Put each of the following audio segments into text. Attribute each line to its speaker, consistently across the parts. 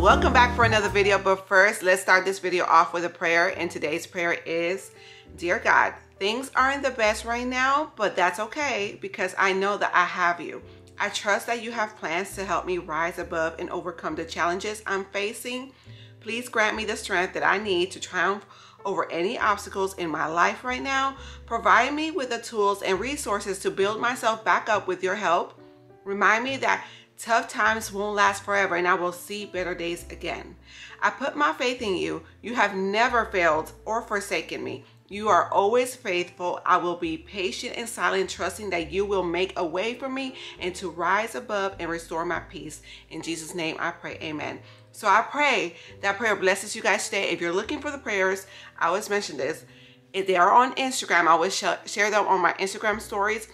Speaker 1: Welcome back for another video, but first let's start this video off with a prayer. And today's prayer is, dear God, things aren't the best right now, but that's okay because I know that I have you. I trust that you have plans to help me rise above and overcome the challenges I'm facing. Please grant me the strength that I need to triumph over any obstacles in my life right now. Provide me with the tools and resources to build myself back up with your help. Remind me that tough times won't last forever and I will see better days again. I put my faith in you. You have never failed or forsaken me. You are always faithful. I will be patient and silent, trusting that you will make a way for me and to rise above and restore my peace. In Jesus' name I pray, amen. So I pray that prayer blesses you guys today. If you're looking for the prayers, I always mention this. If they are on Instagram, I always share them on my Instagram stories.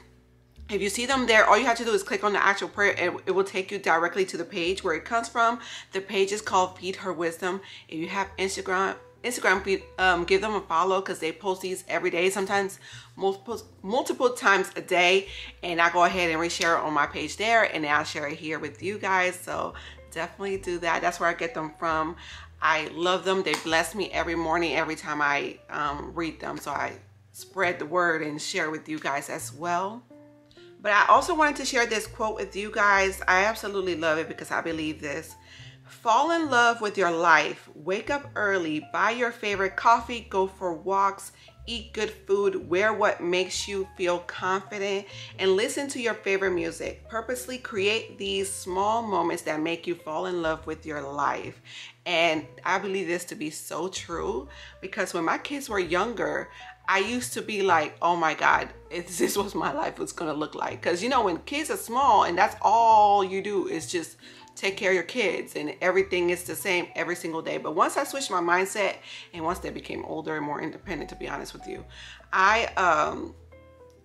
Speaker 1: If you see them there, all you have to do is click on the actual prayer and it will take you directly to the page where it comes from. The page is called Feed Her Wisdom. If you have Instagram, give them a follow because they post these every day, sometimes multiple times a day. And I go ahead and reshare it on my page there, and then I'll share it here with you guys. So definitely do that. That's where I get them from. I love them. They bless me every morning, every time I read them. So I spread the word and share with you guys as well. But I also wanted to share this quote with you guys. I absolutely love it because I believe this. Fall in love with your life. Wake up early. Buy your favorite coffee. Go for walks. Eat good food. Wear what makes you feel confident. And listen to your favorite music. Purposely create these small moments that make you fall in love with your life. And I believe this to be so true because when my kids were younger, I used to be like, oh my God, if this was my life was gonna look like. Because you know, when kids are small and that's all you do is just take care of your kids and everything is the same every single day. But once I switched my mindset and once they became older and more independent, to be honest with you,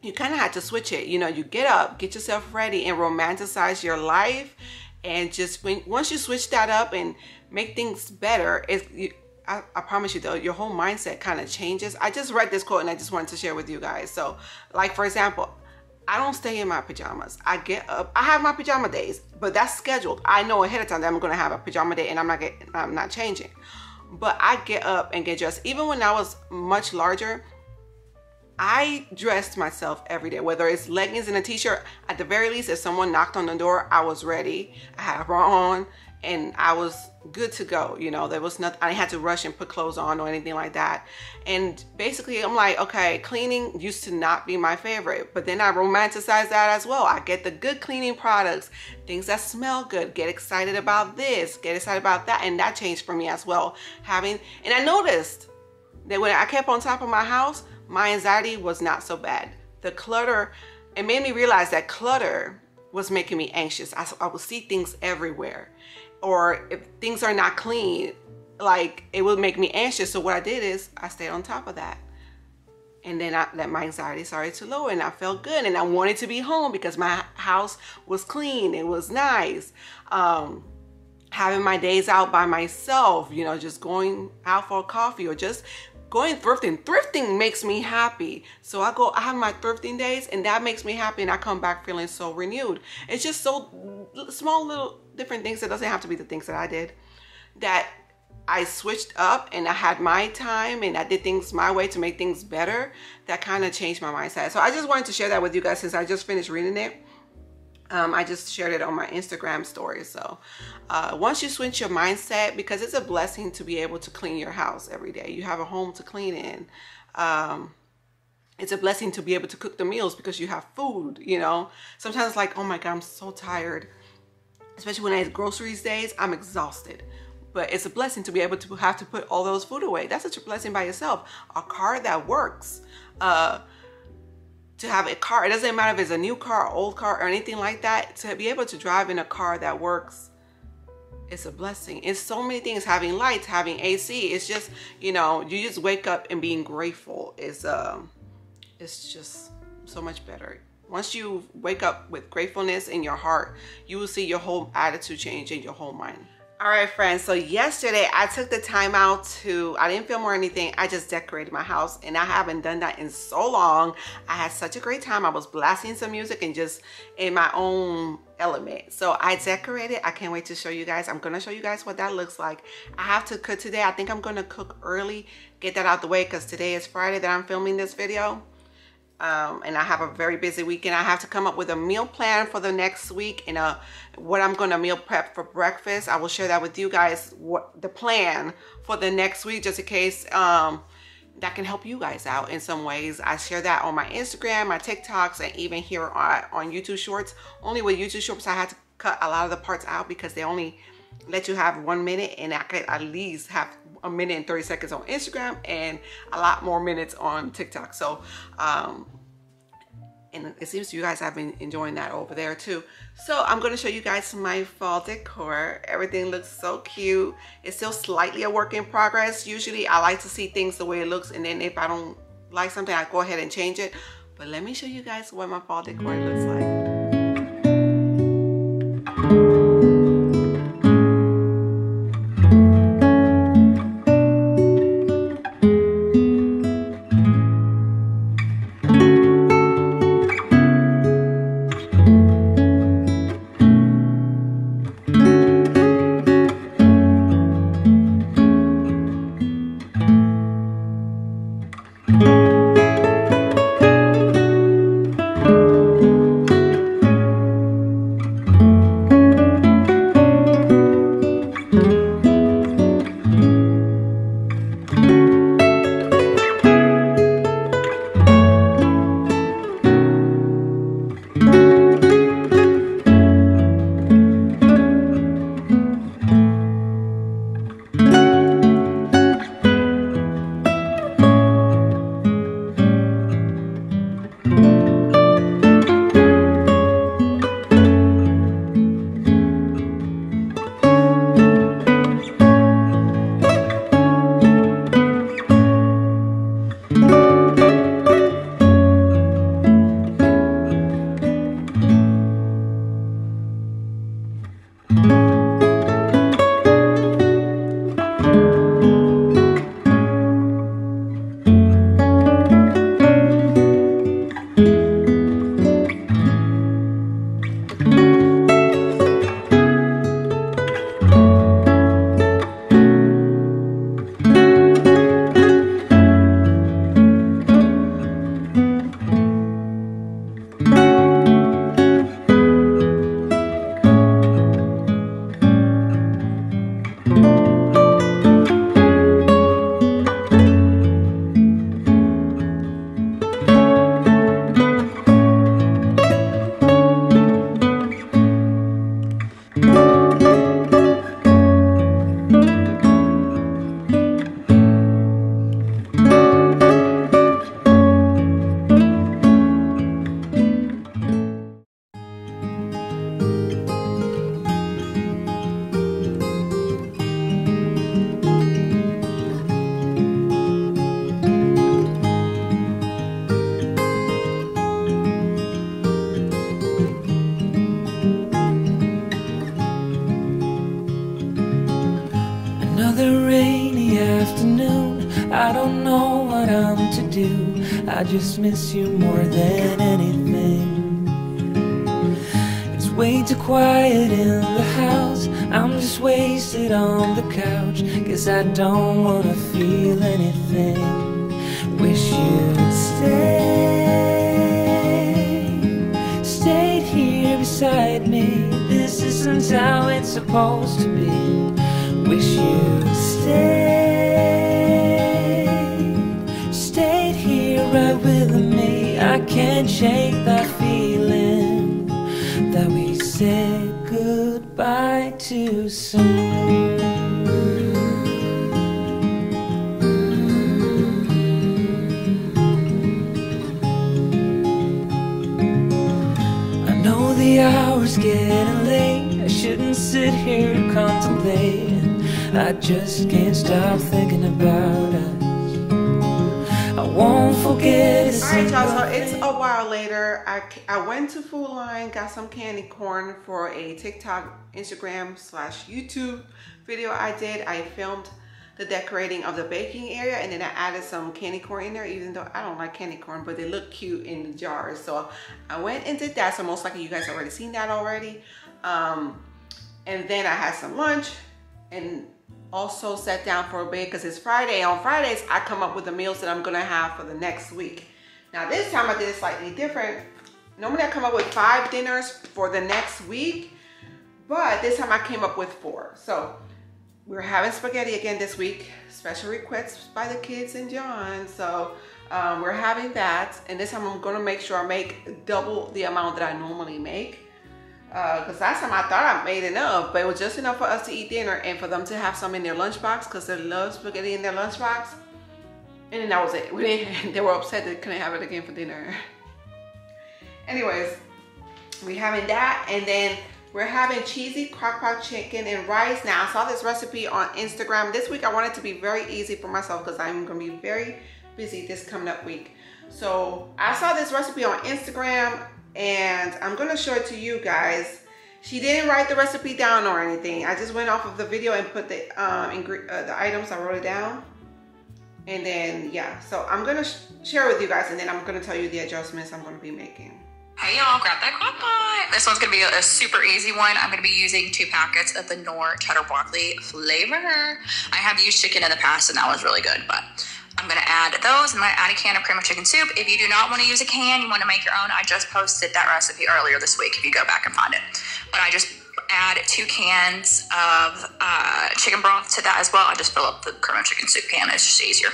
Speaker 1: you kind of had to switch it. You know, you get up, get yourself ready and romanticize your life. And just once you switch that up and make things better, I promise you though, your whole mindset kind of changes. I just read this quote and I just wanted to share with you guys. So like, for example, I don't stay in my pajamas. I get up, I have my pajama days, but that's scheduled. I know ahead of time that I'm going to have a pajama day and I'm not changing. But I get up and get dressed. Even when I was much larger, I dressed myself every day, whether it's leggings and a t-shirt. At the very least, if someone knocked on the door, I was ready. I had a bra on and I was good to go. You know, there was nothing, I didn't have to rush and put clothes on or anything like that. And basically I'm like, okay, cleaning used to not be my favorite, but then I romanticize that as well. I get the good cleaning products, things that smell good, get excited about this, get excited about that. And that changed for me as well. And I noticed that when I kept on top of my house, my anxiety was not so bad. The clutter, it made me realize that clutter was making me anxious. I would see things everywhere. Or if things are not clean, like it would make me anxious. So what I did is I stayed on top of that. And then my anxiety started to lower and I felt good. And I wanted to be home because my house was clean. It was nice. Having my days out by myself, you know, just going out for coffee or just going thrifting. Thrifting makes me happy. So I have my thrifting days and that makes me happy and I come back feeling so renewed. It's just so small little different things. That doesn't have to be the things that I did, that I switched up and I had my time and I did things my way to make things better. That kind of changed my mindset. So I just wanted to share that with you guys since I just finished reading it. I just shared it on my Instagram story. So once you switch your mindset, because it's a blessing to be able to clean your house every day. You have a home to clean in. it's a blessing to be able to cook the meals because you have food, you know. Sometimes like, oh my God, I'm so tired. Especially when I have groceries days, I'm exhausted. But it's a blessing to be able to have to put all those food away. That's such a blessing by itself. A car that works. To have a car, it doesn't matter if it's a new car, old car, or anything like that. To be able to drive in a car that works, it's a blessing. It's so many things. Having lights, having AC. It's just, you know, you just wake up and being grateful is it's just so much better. Once you wake up with gratefulness in your heart, you will see your whole attitude change in your whole mind. All right, friends, so yesterday I took the time out I didn't film or anything. I just decorated my house, and I haven't done that in so long. I had such a great time. I was blasting some music and just in my own element. So I decorated. I can't wait to show you guys. I'm going to show you guys what that looks like. I have to cook today. I think I'm going to cook early, get that out the way, because today is Friday that I'm filming this video. And I have a very busy weekend. I have to come up with a meal plan for the next week and what I'm going to meal prep for breakfast. I will share that with you guys, what the plan for the next week, just in case that can help you guys out in some ways. I share that on my Instagram, my TikToks, and even here on YouTube Shorts. Only with YouTube Shorts, I had to cut a lot of the parts out because they only let you have 1 minute, and I could at least have 1 minute and 30 seconds on Instagram and a lot more minutes on TikTok. So and it seems you guys have been enjoying that over there too. So I'm going to show you guys my fall decor. Everything looks so cute. It's still slightly a work in progress. Usually I like to see things the way it looks, and then if I don't like something, I go ahead and change it. But let me show you guys what my fall decor looks like.
Speaker 2: I don't know what I'm to do. I just miss you more than anything. It's way too quiet in the house. I'm just wasted on the couch, 'cause I don't wanna feel anything. Wish you'd stayed here beside me. This isn't how it's supposed to be. Wish you'd stayed here right with me. can't shake that feeling that we said goodbye too soon. I know the hour's getting late, I shouldn't sit here contemplating. I just can't stop thinking about us. I won't forget it.
Speaker 1: Alright y'all, so it's a while later. I went to Food Line, got some candy corn for a TikTok, Instagram / YouTube video I did. I filmed the decorating of the baking area, and then I added some candy corn in there, even though I don't like candy corn, but they look cute in the jars. So I went and did that. So most likely you guys already seen that already. And then I had some lunch and also sat down for a bit because it's Friday. On Fridays, I come up with the meals that I'm gonna have for the next week. Now this time I did it slightly different. Normally I come up with 5 dinners for the next week, but this time I came up with 4. So we're having spaghetti again this week, special requests by the kids and John. So we're having that, and this time I'm gonna make sure I make double the amount that I normally make. Because last time I thought I made enough, but it was just enough for us to eat dinner and for them to have some in their lunchbox because they love spaghetti in their lunchbox. And then that was it. They were upset they couldn't have it again for dinner. Anyways, we're having that, and then we're having cheesy crock-pot chicken and rice. Now, I saw this recipe on Instagram. This week I want it to be very easy for myself because I'm going to be very busy this coming up week. So I saw this recipe on Instagram, and I'm gonna show it to you guys. She didn't write the recipe down or anything. I just went off of the video and put the items. I wrote it down, and then yeah. So I'm gonna share with you guys, and then I'm gonna tell you the adjustments I'm gonna be making.
Speaker 3: Hey y'all, grab that crock pot. This one's gonna be a super easy one. I'm gonna be using 2 packets of the Knorr cheddar broccoli flavor. I have used chicken in the past, and that was really good, but I'm gonna add those. I'm gonna add a can of cream of chicken soup. If you do not want to use a can, you want to make your own, I just posted that recipe earlier this week if you go back and find it. But I just add 2 cans of chicken broth to that as well. I just fill up the cream of chicken soup can. It's just easier.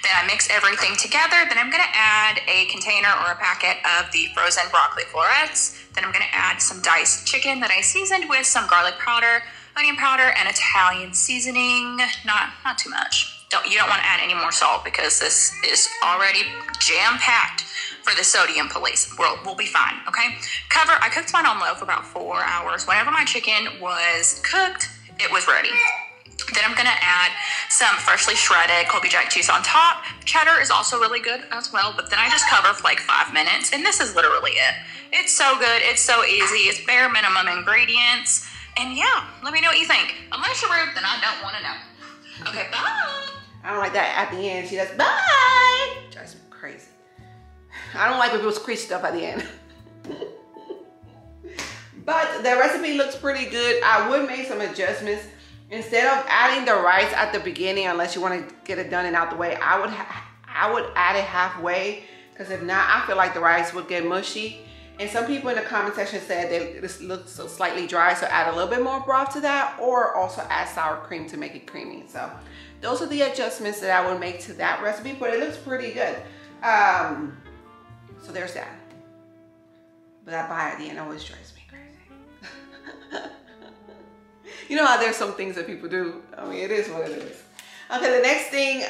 Speaker 3: Then I mix everything together. Then I'm gonna add a container or a packet of the frozen broccoli florets. Then I'm gonna add some diced chicken that I seasoned with some garlic powder, onion powder, and Italian seasoning. Not too much. You don't want to add any more salt because this is already jam-packed for the sodium police. We'll be fine, okay? I cooked mine on low for about 4 hours. Whenever my chicken was cooked, it was ready. Then I'm gonna add some freshly shredded Colby Jack cheese on top. Cheddar is also really good as well, but then I just cover for like 5 minutes, and this is literally it. It's so good, it's so easy, it's bare minimum ingredients, and yeah, let me know what you think. Unless you're rude, then I don't wanna know. Okay, bye.
Speaker 1: I don't like that at the end. She does bye. Drives me crazy. I don't like when people screech stuff at the end. But the recipe looks pretty good. I would make some adjustments. Instead of adding the rice at the beginning, unless you want to get it done and out the way, I would add it halfway, because if not, I feel like the rice would get mushy. And some people in the comment section said that this looks so slightly dry, so add a little bit more broth to that, or also add sour cream to make it creamy. So those are the adjustments that I would make to that recipe, but it looks pretty good. So there's that. But that bye at the end always drives me crazy. You know how there's some things that people do. I mean, it is what it is. Okay, the next thing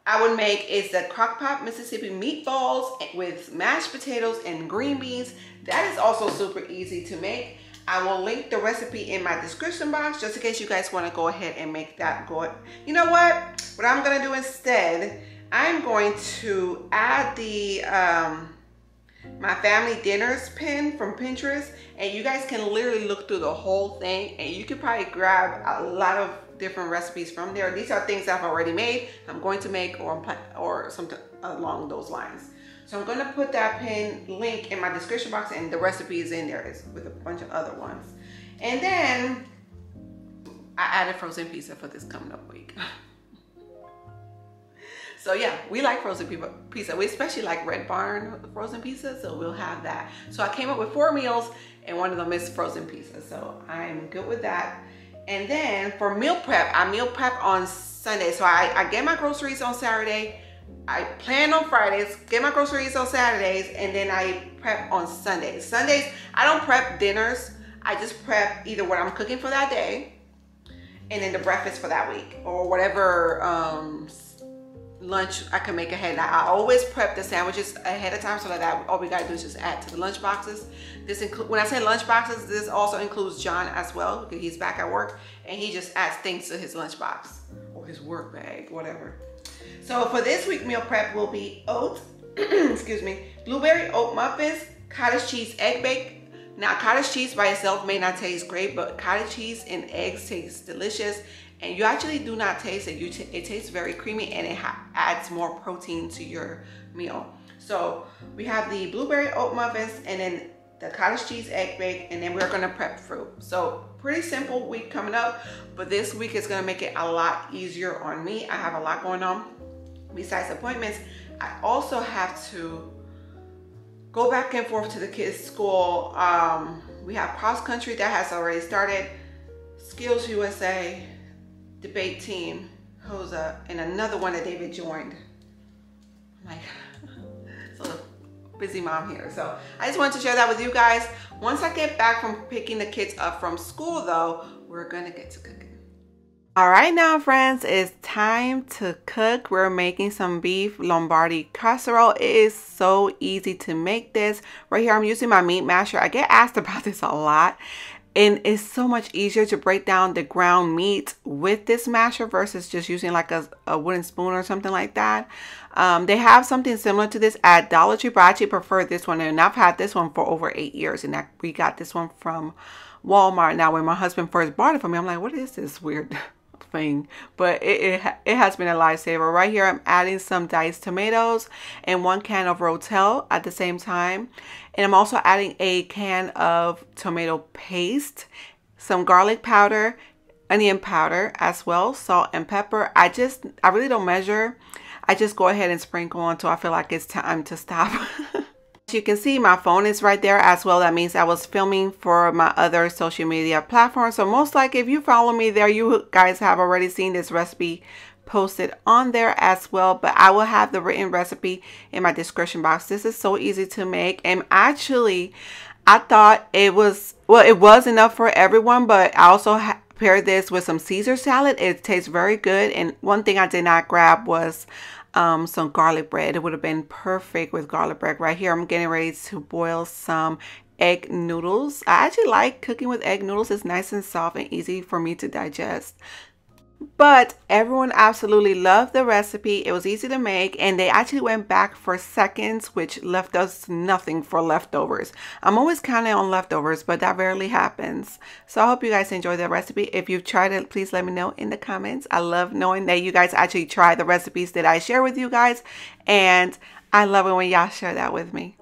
Speaker 1: I would make is the crock-pot Mississippi meatballs with mashed potatoes and green beans. That is also super easy to make. I will link the recipe in my description box just in case you guys want to go ahead and make that good. You know what? What I'm going to do instead, I'm going to add the my family dinners pin from Pinterest, and you guys can literally look through the whole thing, and you could probably grab a lot of different recipes from there. These are things I've already made, I'm going to make, or something along those lines. So I'm going to put that pin link in my description box, and the recipe is in there with a bunch of other ones. And then I added frozen pizza for this coming up week. So yeah, we like frozen pizza. We especially like Red Barn frozen pizza, so we'll have that. So I came up with 4 meals, and one of them is frozen pizza. So I'm good with that. And then for meal prep, I meal prep on Sunday. So I get my groceries on Saturday, I plan on Fridays, get my groceries on Saturdays, and then I prep on Sundays. Sundays, I don't prep dinners. I just prep either what I'm cooking for that day and then the breakfast for that week, or whatever lunch I can make ahead. Now, I always prep the sandwiches ahead of time so that all we gotta do is just add to the lunch boxes. When I say lunch boxes, this also includes John as well, because he's back at work and he just adds things to his lunch box or his work bag, whatever. So for this week meal prep will be oat, excuse me, blueberry oat muffins, cottage cheese egg bake. Now, cottage cheese by itself may not taste great, but cottage cheese and eggs taste delicious. And you actually do not taste it. It tastes very creamy, and it adds more protein to your meal. So we have the blueberry oat muffins and then the cottage cheese egg bake, and then we're gonna prep fruit. So pretty simple week coming up, but this week is gonna make it a lot easier on me. I have a lot going on besides appointments. I also have to go back and forth to the kids' school. We have cross country that has already started, Skills USA, debate team, HOSA, and another one that David joined. I'm like, so busy mom here. So I just wanted to share that with you guys. Once I get back from picking the kids up from school though, we're gonna get to cooking. All right now friends, it's time to cook. We're making some beef Lombardi casserole. It is so easy to make this. Right here I'm using my meat masher. I get asked about this a lot. And it's so much easier to break down the ground meat with this masher versus just using like a wooden spoon or something like that. They have something similar to this at Dollar Tree, but I actually prefer this one. And I've had this one for over 8 years. And we got this one from Walmart. Now, when my husband first bought it for me, I'm like, what is this weird thing? But it has been a lifesaver. Right here, I'm adding some diced tomatoes and 1 can of Rotel at the same time. And I'm also adding a can of tomato paste, some garlic powder, onion powder as well, salt and pepper. I really don't measure. I just go ahead and sprinkle until I feel like it's time to stop. As you can see, my phone is right there as well. That means I was filming for my other social media platforms. So most likely if you follow me there, you guys have already seen this recipe posted on there as well, but I will have the written recipe in my description box. This is so easy to make, and actually I thought it was enough for everyone, but I also paired this with some Caesar salad. It tastes very good. And one thing I did not grab was some garlic bread. It would have been perfect with garlic bread. Right here I'm getting ready to boil some egg noodles. I actually like cooking with egg noodles. It's nice and soft and easy for me to digest. But everyone absolutely loved the recipe. It was easy to make, and they actually went back for seconds, which left us nothing for leftovers. I'm always counting on leftovers, but that rarely happens. So I hope you guys enjoy the recipe. If you've tried it, please let me know in the comments. I love knowing that you guys actually try the recipes that I share with you guys, and I love it when y'all share that with me.